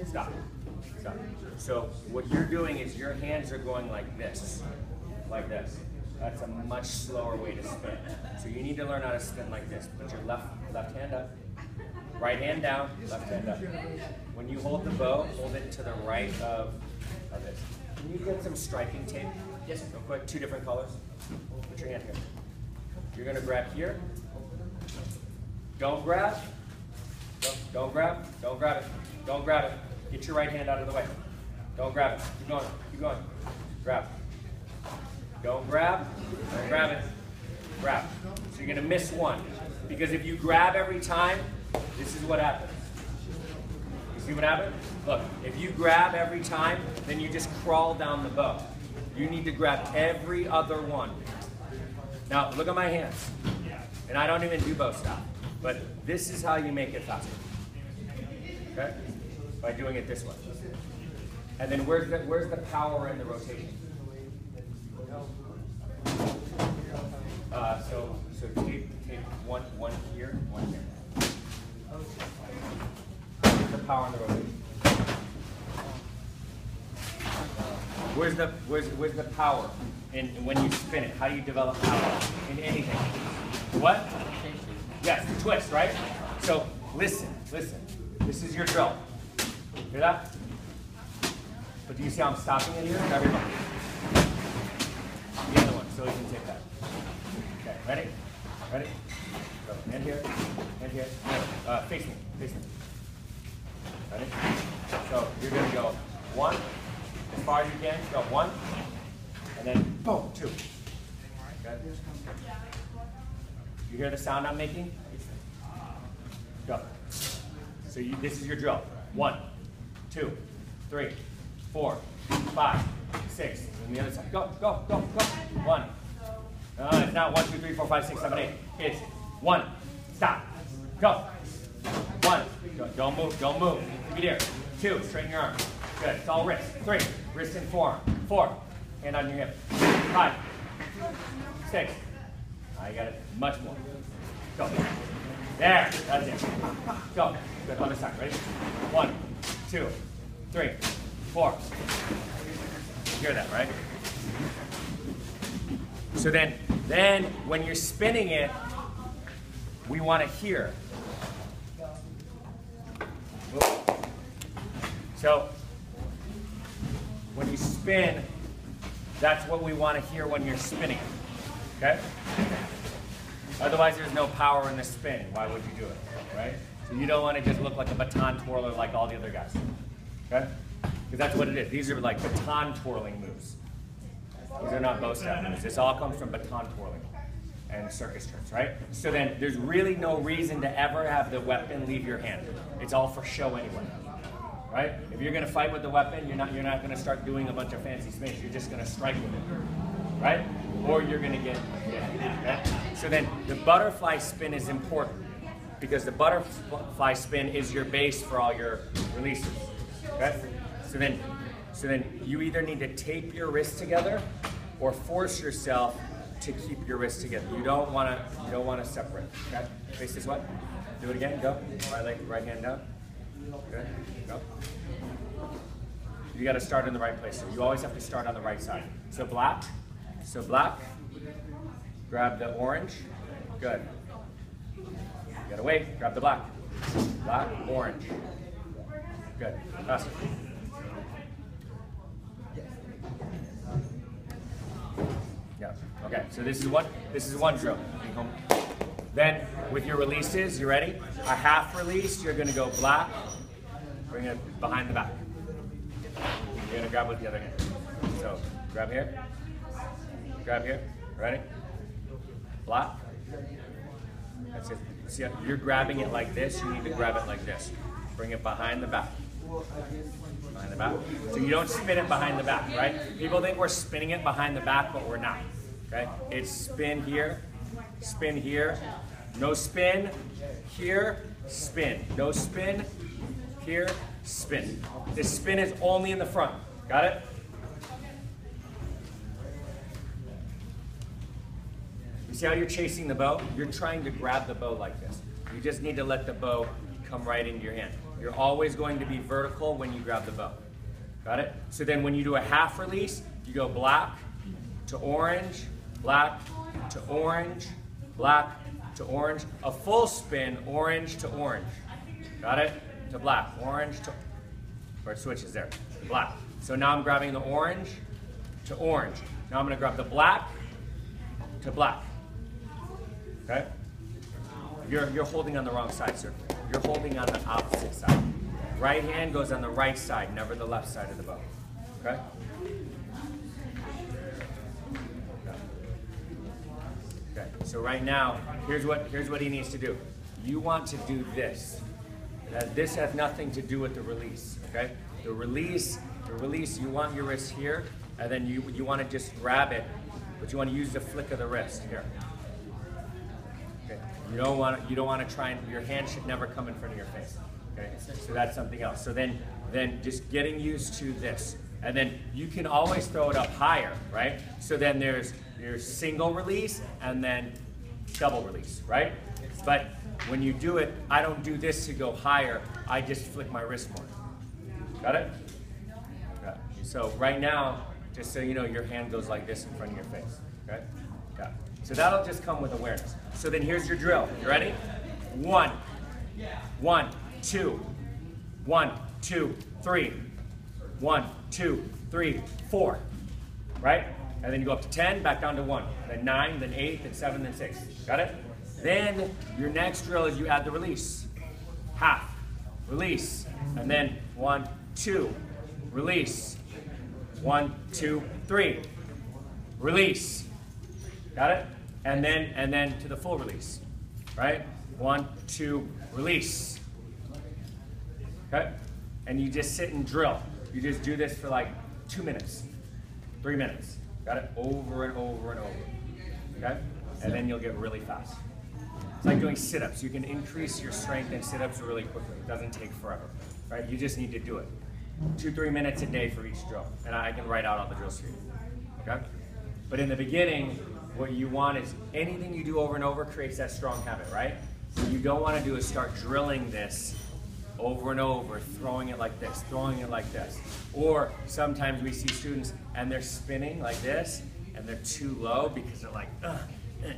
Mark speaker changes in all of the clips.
Speaker 1: Stop. Stop. So what you're doing is your hands are going like this. Like this. That's a much slower way to spin. So you need to learn how to spin like this. Put your left hand up. Right hand down, left hand up. When you hold the bow, hold it to the right of this. Can you get some striking tape? Yes. Real quick, 2 different colors. Put your hand here. You're going to grab here. Don't grab. Don't grab. Don't grab it. Don't grab it. Get your right hand out of the way. Don't grab it. Keep going. Keep going. Grab. Don't grab. Don't grab it. Grab. So you're going to miss one. Because if you grab every time, this is what happens. You see what happened? Look, if you grab every time, then you just crawl down the bow. You need to grab every other one. Now, look at my hands. And I don't even do bow stop. But this is how you make it faster. Okay? By doing it this way. And then where's the power in the rotation? So tape one here, one here. Where's the power in the rotation? Where's the power in when you spin it? How do you develop power in anything? What? Yes, the twist, right? So listen. This is your drill. Hear that? But do you see how I'm stopping it here? Everyone. The other one, so you can take that. Okay, ready? Ready? Go. Hand here, hand here. Face me. Ready? So you're gonna go 1, as far as you can. Go 1, and then boom, 2. Okay. You hear the sound I'm making? Go. So this is your drill. 1, 2, 3, 4, 5, 6. And the other side. Go. 1. It's not 1, 2, 3, 4, 5, 6, 7, 8. It's 1. Stop. Go. 1. Don't move. Keep it here. 2. Straighten your arms. Good. It's all wrist. 3. Wrist and forearm. 4. Hand on your hip. 5. 6. I got it. Much more. Go. There. That's it. Go. Good. Other side. Ready? 1, 2, 3, 4. You hear that, right? So then when you're spinning it, we want to hear. So when you spin, that's what we want to hear when you're spinning. Okay? Otherwise, there's no power in the spin. Why would you do it? Right? So you don't want to just look like a baton twirler like all the other guys. Okay? Because that's what it is. These are like baton twirling moves. These are not bow step moves. This all comes from baton twirling and circus tricks, right? So then there's really no reason to ever have the weapon leave your hand. It's all for show anyway. Right? If you're going to fight with the weapon, you're not going to start doing a bunch of fancy spins. You're just going to strike with it. Right? Or you're going to get okay? So then the butterfly spin is important because the butterfly spin is your base for all your releases. Okay? So then you either need to tape your wrists together or force yourself to keep your wrists together. You don't want to separate. Okay? Face this way. Do it again. Go. Right hand down. Good. Go. You got to start in the right place. So you always have to start on the right side. So black. Grab the orange. Good. You got to wait. Grab the black. Black, orange. Good. Faster. Yeah. Okay. So this is one drill. Then with your releases, you ready? A half release, you're going to go black. Bring it behind the back. You're going to grab with the other hand. So grab here. Grab here. Ready? Black. That's it. See, you're grabbing it like this. You need to grab it like this. Bring it behind the back. Behind the back. So you don't spin it behind the back, right? People think we're spinning it behind the back, but we're not. Okay? It's spin here. Spin here. No spin. Here. Spin. No spin. Here. Spin. This spin is only in the front. Got it? You see how you're chasing the bow? You're trying to grab the bow like this. You just need to let the bow come right into your hand. You're always going to be vertical when you grab the bow. Got it? So then when you do a half release, you go black to orange, black to orange, black to orange. A full spin, orange to orange. Got it? To black, orange to, or it switches there, black. So now I'm grabbing the orange to orange. Now I'm gonna grab the black to black. Okay? You're holding on the wrong side, sir. You're holding on the opposite side. Right hand goes on the right side, never the left side of the bow. Okay? Okay. So right now, here's what he needs to do. You want to do this. This has nothing to do with the release. Okay? The release, you want your wrist here, and then you want to just grab it, but you want to use the flick of the wrist here. Okay. You don't want to try and your hand should never come in front of your face. Okay. So that's something else. So then just getting used to this, and then you can always throw it up higher, right? So then there's single release and then double release, right? But when you do it, I don't do this to go higher. I just flick my wrist more. Got it? Okay. So right now, just so you know, your hand goes like this in front of your face. Okay? Okay. So that'll just come with awareness. So then here's your drill. You ready? 1, 1, 2, 1, 2, 3, 1, 2, 3, 4. Right? And then you go up to 10, back down to 1. Then 9, then 8, then 7, then 6. Got it? Then your next drill is you add the release. Half. Release. And then 1, 2. Release. 1, 2, 3. Release. Got it? And then to the full release. Right? 1, 2, release. Okay? And you just sit and drill. You just do this for like 2 minutes, 3 minutes. Got it? Over and over and over. Okay? And then you'll get really fast. It's like doing sit-ups. You can increase your strength in sit-ups really quickly. It doesn't take forever. Right? You just need to do it. 2-3 minutes a day for each drill. And I can write out all the drills for you. Okay? But in the beginning, what you want is anything you do over and over creates that strong habit, right? What you don't want to do is start drilling this over and over, throwing it like this, throwing it like this. Or sometimes we see students and they're spinning like this and they're too low because they're like, ugh,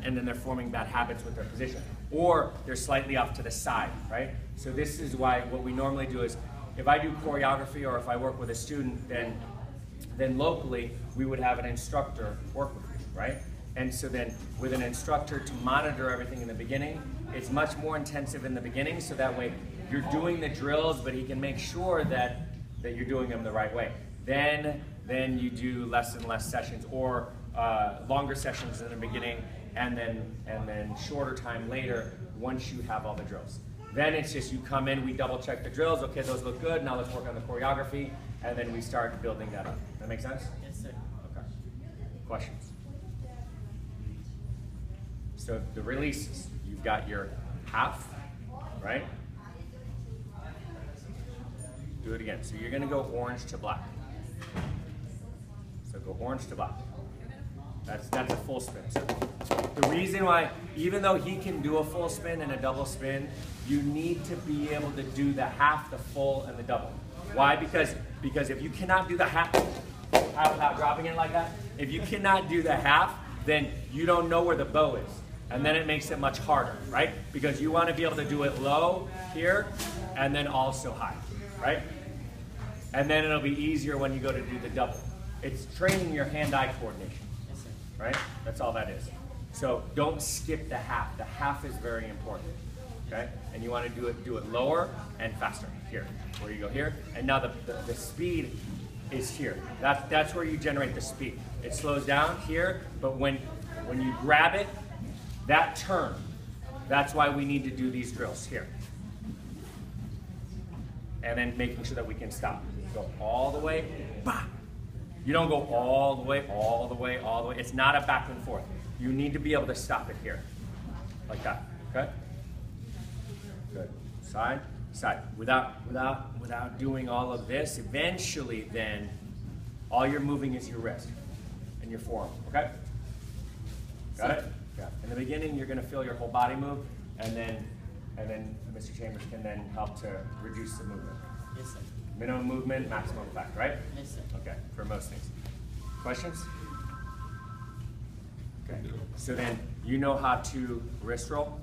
Speaker 1: and then they're forming bad habits with their position. Or they're slightly off to the side, right? So this is why what we normally do is if I do choreography or if I work with a student, then locally we would have an instructor work with you, right? And so then with an instructor to monitor everything in the beginning, it's much more intensive in the beginning so that way you're doing the drills, but he can make sure that you're doing them the right way. Then you do less and less sessions or longer sessions in the beginning and then shorter time later once you have all the drills. Then it's just you come in, we double check the drills, okay, those look good, now let's work on the choreography, and then we start building that up. That make sense?
Speaker 2: Yes, sir.
Speaker 1: Okay. Questions? So the releases, you've got your half, right? Do it again. So you're gonna go orange to black. So go orange to black. That's a full spin. So the reason why, even though he can do a full spin and a double spin, you need to be able to do the half, the full, and the double. Why? Because if you cannot do the half without dropping it like that, if you cannot do the half, then you don't know where the bow is. And then it makes it much harder, right? Because you want to be able to do it low here and then also high, right? And then it'll be easier when you go to do the double. It's training your hand-eye coordination, right? That's all that is. So don't skip the half. The half is very important, okay? And you want to do it lower and faster here, where you go here. And now the speed is here. That's where you generate the speed. It slows down here, but when you grab it, that turn, that's why we need to do these drills here. And then making sure that we can stop. Go all the way, bah! You don't go all the way, all the way, all the way. It's not a back and forth. You need to be able to stop it here, like that, okay? Good, side, side. Without doing all of this, eventually then, all you're moving is your wrist and your forearm, okay? Got it? Yeah. In the beginning, you're going to feel your whole body move, and and then Mr. Chambers can then help to reduce the movement.
Speaker 2: Yes, sir.
Speaker 1: Minimum movement, maximum effect, right?
Speaker 2: Yes, sir.
Speaker 1: Okay, for most things. Questions? Okay, so then you know how to wrist roll?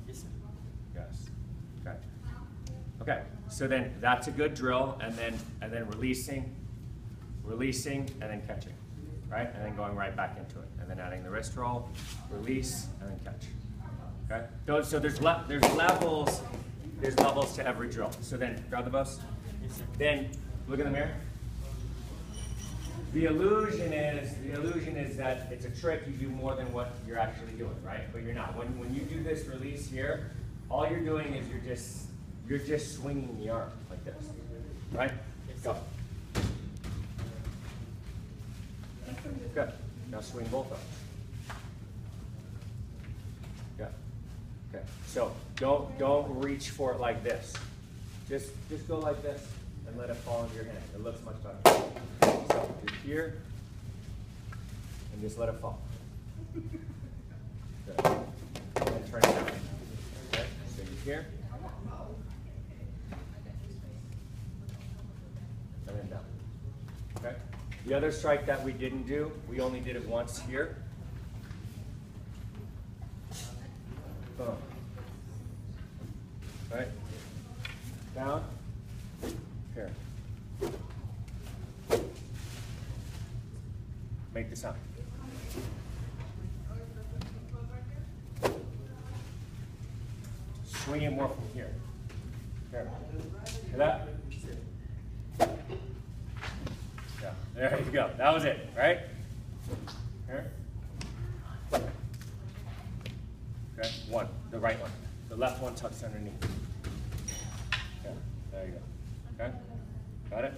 Speaker 2: Yes, sir.
Speaker 1: Yes. Okay. Okay, so then that's a good drill, and then releasing, and then catching, right? And then going right back into it, and then adding the wrist roll, release, and then catch. Okay. So there's levels to every drill. So then grab the bus.
Speaker 2: Yes, sir.
Speaker 1: Then look in the mirror. The illusion is that it's a trick. You do more than what you're actually doing, right? But you're not. When you do this release here, all you're doing is you're just swinging the arm like this, right?
Speaker 2: Yes,
Speaker 1: Go. Good. Now swing both arms. Good. Okay. So don't reach for it like this. Just go like this and let it fall into your hand. It looks much better. So you're here and just let it fall. Good. And then turn it down. Okay. So you're here. And then down. Okay? The other strike that we didn't do, we only did it once here. Boom. Right? Down. Here. Make the sound. Swing it more from here. Here. Hear that? Yeah, there you go. That was it, right? Here. Okay, one, the right one. The left one tucks underneath. Yeah, there you go. Okay, got it?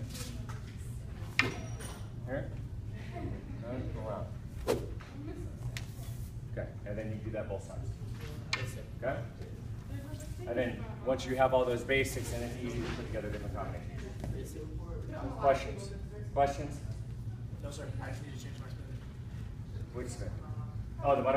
Speaker 1: Here. And go around. Okay, and then you do that both sides.
Speaker 2: Yes, sir.
Speaker 1: Okay? And then once you have all those basics, then it's easy to put together different combinations.
Speaker 2: Yes, sir.
Speaker 1: Questions? Questions?
Speaker 3: No, sir. I just need to change my spin.
Speaker 1: Which spin? Oh, the bottom.